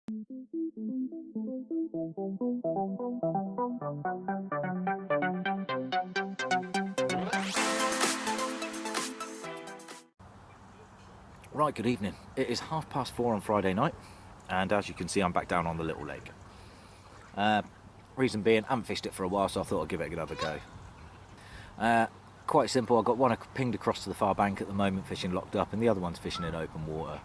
Right, good evening. It is 4:30 on Friday night, and as you can see, I'm back down on the little lake. Reason being, I haven't fished it for a while, so I thought I'd give it another go. Quite simple. I've got one pinged across to the far bank at the moment, fishing locked up, and the other one's fishing in open water.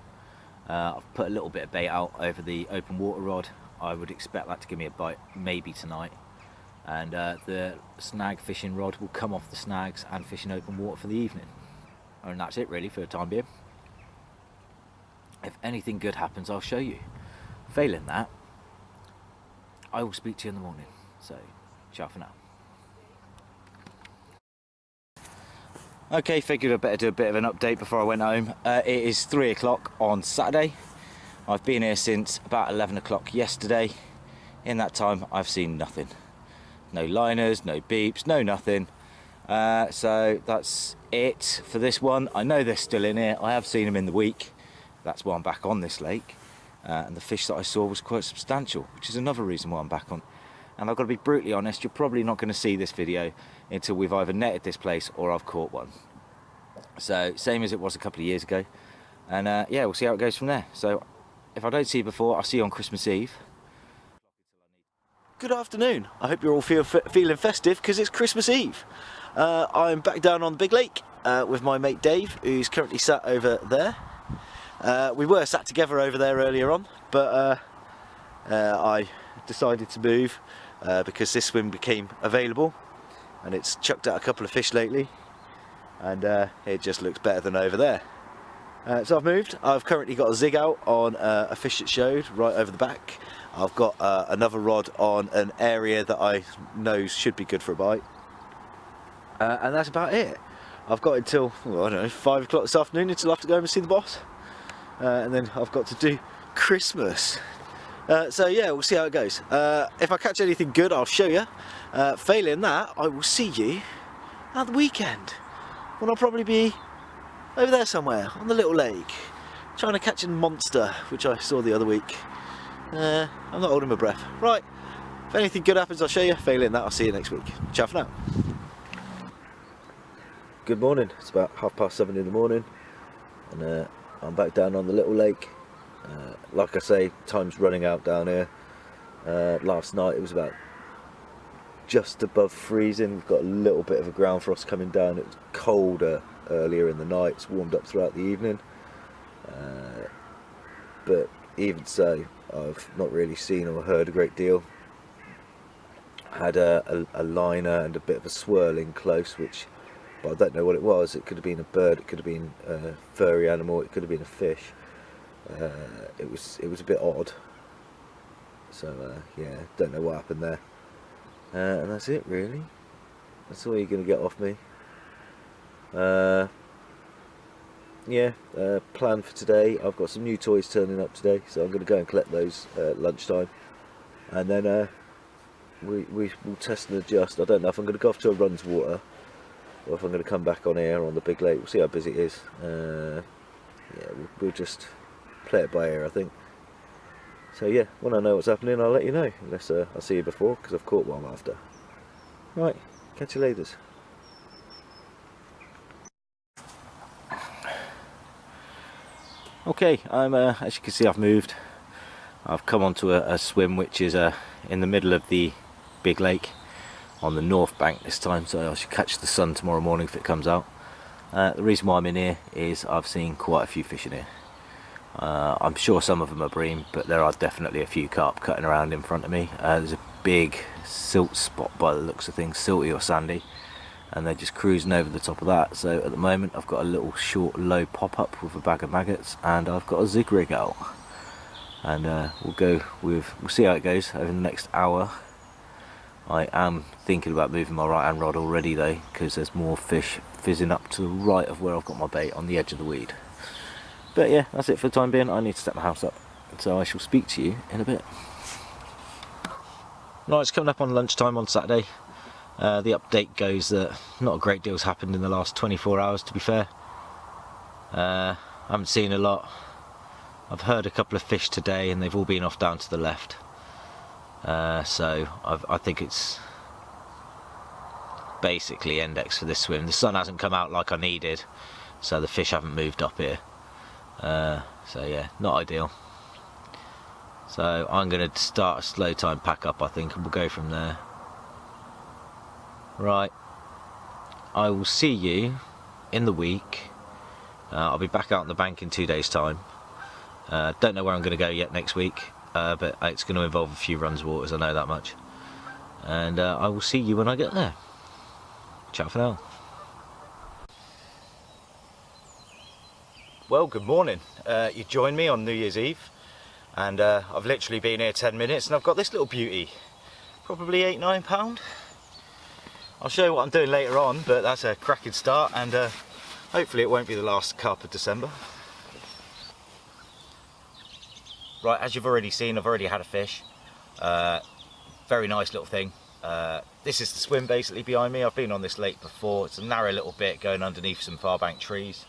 I've put a little bit of bait out over the open water rod. I would expect that to give me a bite maybe tonight, and the snag fishing rod will come off the snags and fish in open water for the evening. And that's it really for the time being. If anything good happens, I'll show you. Failing that, I will speak to you in the morning. So, ciao for now. Okay, figured I'd better do a bit of an update before I went home. It is 3 o'clock on Saturday. I've been here since about 11 o'clock yesterday. In that time, I've seen nothing. No liners, no beeps, no nothing. So that's it for this one. I know they're still in here. I have seen them in the week. That's why I'm back on this lake, and the fish that I saw was quite substantial, which is another reason why I'm back on. And I've got to be brutally honest, you're probably not going to see this video until we've either netted this place or I've caught one. So same as it was a couple of years ago, and yeah, we'll see how it goes from there. So if I don't see you before, I'll see you on Christmas Eve. Good afternoon. I hope you're all feeling festive because it's Christmas Eve. I'm back down on the big lake with my mate Dave, who's currently sat over there. We were sat together over there earlier on, but I decided to move because this swim became available, and it's chucked out a couple of fish lately, and it just looks better than over there. So I've moved. I've currently got a zig out on a fish that showed right over the back. I've got another rod on an area that I know should be good for a bite, and that's about it. I've got until, well, I don't know, 5 o'clock this afternoon until I have to go and see the boss. And then I've got to do Christmas. So yeah, we'll see how it goes. If I catch anything good, I'll show you. Failing that, I will see you at the weekend, when I'll probably be over there somewhere on the little lake, trying to catch a monster, which I saw the other week. I'm not holding my breath. Right, if anything good happens, I'll show you. Failing that, I'll see you next week. Ciao for now. Good morning. It's about 7:30 in the morning, and I'm back down on the little lake. Like I say, time's running out down here. Last night it was about just above freezing. We've got a little bit of a ground frost coming down. It was colder earlier in the night. It's warmed up throughout the evening. But even so, I've not really seen or heard a great deal. Had a liner and a bit of a swirling close, which, but I don't know what it was. It could have been a bird, it could have been a furry animal, it could have been a fish. It was a bit odd. So yeah, don't know what happened there. And that's it really. That's all you're going to get off me. Yeah, plan for today. I've got some new toys turning up today, so I'm going to go and collect those at lunchtime. And then we'll test and adjust. I don't know if I'm going to go off to a runs water, or if I'm going to come back on here on the big lake. We'll see how busy it is. Yeah, we'll just play it by ear, I think. So yeah, when I know what's happening, I'll let you know. Unless I'll see you before, because I've caught one after. Right, catch you later. Okay, as you can see, I've moved. I've come onto a swim which is in the middle of the big lake, on the north bank this time, so I should catch the sun tomorrow morning if it comes out. The reason why I'm in here is I've seen quite a few fish in here. I'm sure some of them are bream, but there are definitely a few carp cutting around in front of me. There's a big silt spot by the looks of things, silty or sandy, and they're just cruising over the top of that. So at the moment I've got a little short low pop-up with a bag of maggots, and I've got a zig rig out, and we'll see how it goes over the next hour. I am thinking about moving my right hand rod already though, because there's more fish fizzing up to the right of where I've got my bait on the edge of the weed. But yeah, that's it for the time being. I need to set my house up, so I shall speak to you in a bit. Right, it's coming up on lunchtime on Saturday. The update goes that not a great deal's happened in the last 24 hours, to be fair. I haven't seen a lot. I've heard a couple of fish today and they've all been off down to the left. So I think it's basically index for this swim. The sun hasn't come out like I needed, so the fish haven't moved up here. So yeah, not ideal. So I'm going to start a slow time pack up, I think, and we'll go from there. Right, I will see you in the week. I'll be back out on the bank in 2 days' time. Don't know where I'm going to go yet next week, but it's going to involve a few runs waters, I know that much. And I will see you when I get there. Ciao for now. Well, good morning. You joined me on New Year's Eve, and I've literally been here 10 minutes and I've got this little beauty. Probably £8–9. I'll show you what I'm doing later on, but that's a cracking start, and hopefully it won't be the last carp of December. Right, as you've already seen, I've already had a fish. Very nice little thing. This is the swim basically behind me. I've been on this lake before. It's a narrow little bit going underneath some far bank trees,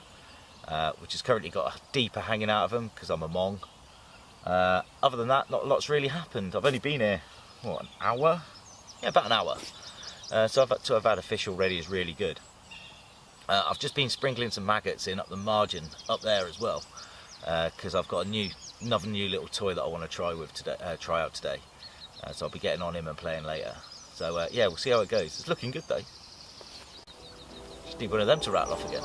which has currently got a deeper hanging out of them because I'm a mong. Other than that, not a lot's really happened. I've only been here, what, an hour? Yeah, about an hour. So to have had a fish already is really good. I've just been sprinkling some maggots in up the margin up there as well, because I've got another new little toy that I want to try out today. So I'll be getting on him and playing later. So yeah, we'll see how it goes. It's looking good though. Just need one of them to rattle off again.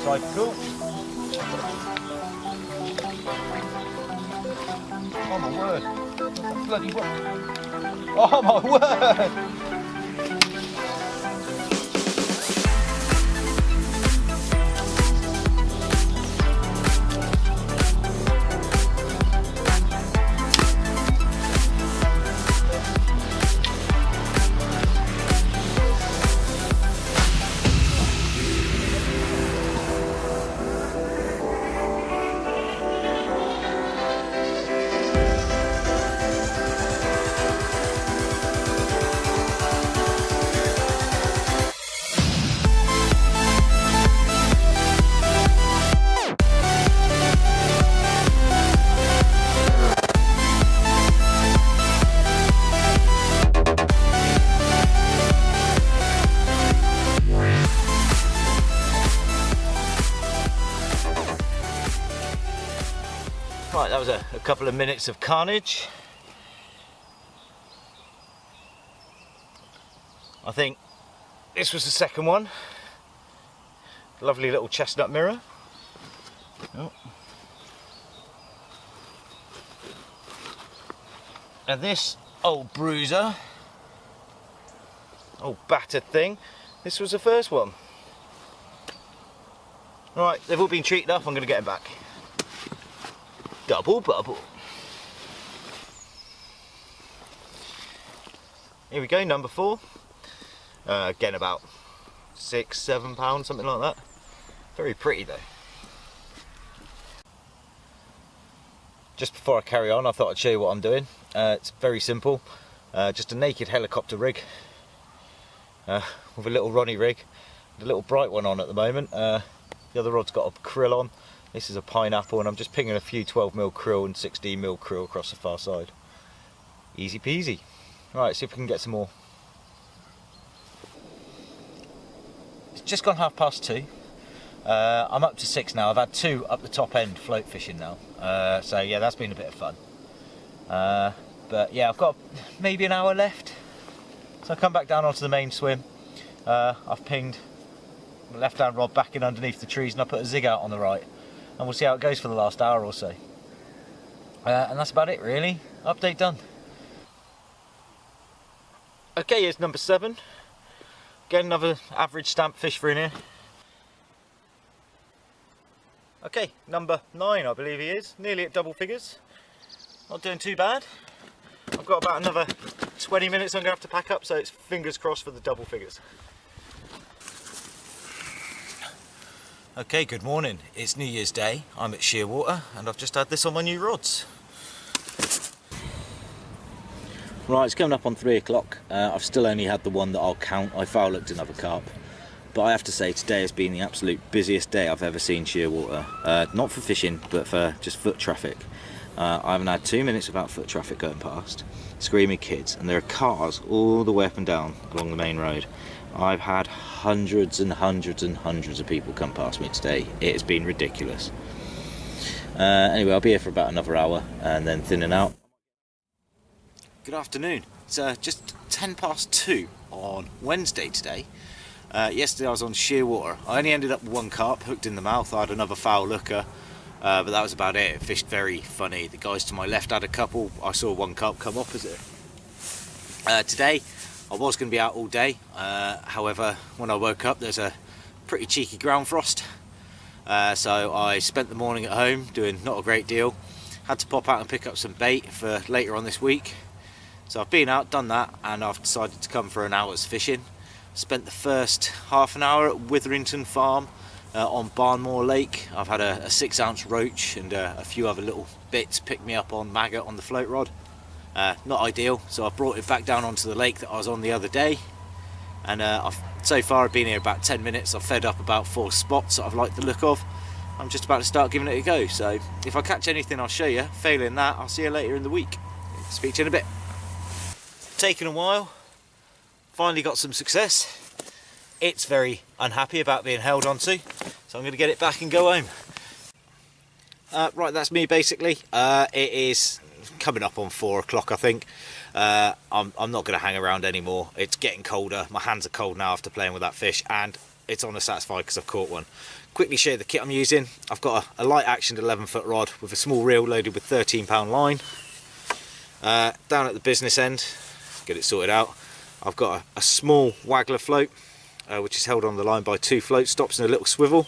Like cool. Oh my word. That's a bloody word. Oh my word. Right, that was a couple of minutes of carnage. I think this was the second one. Lovely little chestnut mirror. Oh. And this old bruiser, old battered thing, this was the first one. Right, they've all been treated up, I'm going to get them back. Double bubble. Here we go, number 4. Again, about £6–7, something like that. Very pretty though. Just before I carry on, I thought I'd show you what I'm doing. It's very simple. Just a naked helicopter rig with a little Ronnie rig, the little bright one on at the moment. The other rod's got a krill on. This is a pineapple, and I'm just pinging a few 12mm krill and 16mm krill across the far side. Easy peasy. Right, see if we can get some more. It's just gone 2:30. I'm up to 6 now. I've had 2 up the top end float fishing now. So yeah, that's been a bit of fun. But yeah, I've got maybe an hour left. So I come back down onto the main swim. I've pinged the left-hand rod back in underneath the trees, and I put a zig out on the right. And we'll see how it goes for the last hour or so. And that's about it really. Update done. Okay, here's number 7. Get another average stamp fish for in here. Okay, number 9 I believe he is, nearly at double figures. Not doing too bad. I've got about another 20 minutes I'm going to have to pack up, so it's fingers crossed for the double figures. Okay, good morning. It's New Year's Day. I'm at Shearwater and I've just had this on my new rods. Right, it's coming up on 3 o'clock. I've still only had the one that I'll count. I foul hooked another carp. But I have to say, today has been the absolute busiest day I've ever seen Shearwater. Not for fishing, but for just foot traffic. I haven't had 2 minutes without foot traffic going past. Screaming kids, and there are cars all the way up and down along the main road. I've had hundreds and hundreds and hundreds of people come past me today. It has been ridiculous. Anyway, I'll be here for about another hour and then thinning out. Good afternoon. It's just 10 past 2 on Wednesday today. Yesterday I was on Shearwater. I only ended up with 1 carp hooked in the mouth. I had another foul looker, but that was about it. It fished very funny. The guys to my left had a couple. I saw 1 carp come opposite. Today I was going to be out all day. However, when I woke up there's a pretty cheeky ground frost. So I spent the morning at home doing not a great deal. Had to pop out and pick up some bait for later on this week. So I've been out, done that, and I've decided to come for an hour's fishing. Spent the first half an hour at Witherington Farm on Barnmore Lake. I've had a 6-ounce roach and a few other little bits pick me up on maggot on the float rod. Not ideal, so I brought it back down onto the lake that I was on the other day. And so far I've been here about 10 minutes. I've fed up about 4 spots that I've liked the look of. I'm just about to start giving it a go. So if I catch anything I'll show you. Failing that, I'll see you later in the week. Speak to you in a bit. Taken a while. Finally got some success. It's very unhappy about being held onto, so I'm going to get it back and go home. Right, that's me basically. It is coming up on 4 o'clock I think. I'm not going to hang around anymore. It's getting colder. My hands are cold now after playing with that fish, and it's on a Satisfy because I've caught one. Quickly share the kit I'm using. I've got a light actioned 11-foot rod with a small reel loaded with 13-pound line. Down at the business end, get it sorted out, I've got a small waggler float which is held on the line by 2 float stops and a little swivel.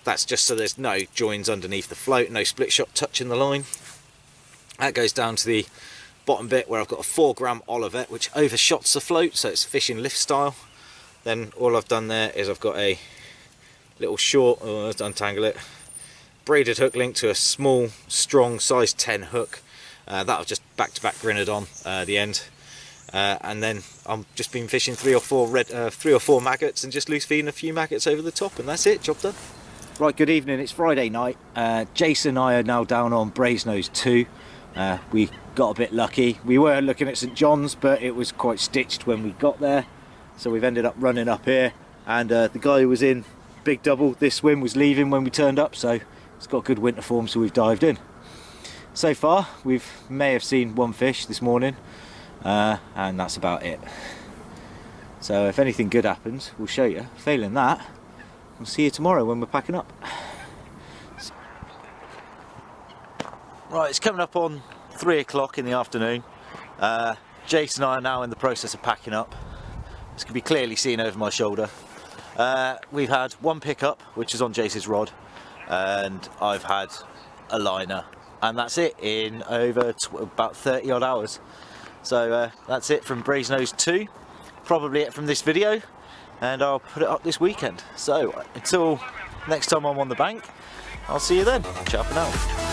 That's just so there's no joins underneath the float, no split shot touching the line. That goes down to the bottom bit where I've got a 4-gram Olivet which overshots the float, so it's fishing lift style. Then all I've done there is I've got a little short, let's untangle it, braided hook linked to a small strong size 10 hook. That I've just back-to-back grinnered on the end. And then I've just been fishing 3 or 4 maggots and just loose feeding a few maggots over the top, and that's it, job done. Right, good evening, it's Friday night. Jason and I are now down on Brasenose 2. We got a bit lucky. We were looking at St John's, but it was quite stitched when we got there. So we've ended up running up here, and the guy who was in Big Double this swim was leaving when we turned up, so it's got good winter form, so we've dived in. So far, we may have seen 1 fish this morning. And that's about it. So if anything good happens, we'll show you. Failing that, we'll see you tomorrow when we're packing up. Right, it's coming up on 3 o'clock in the afternoon. Jason and I are now in the process of packing up. This can be clearly seen over my shoulder. We've had 1 pickup, which is on Jason's rod, and I've had a liner, and that's it in over about 30 odd hours. So that's it from Brasenose 2, probably it from this video, and I'll put it up this weekend. So until next time I'm on the bank, I'll see you then. Ciao for now.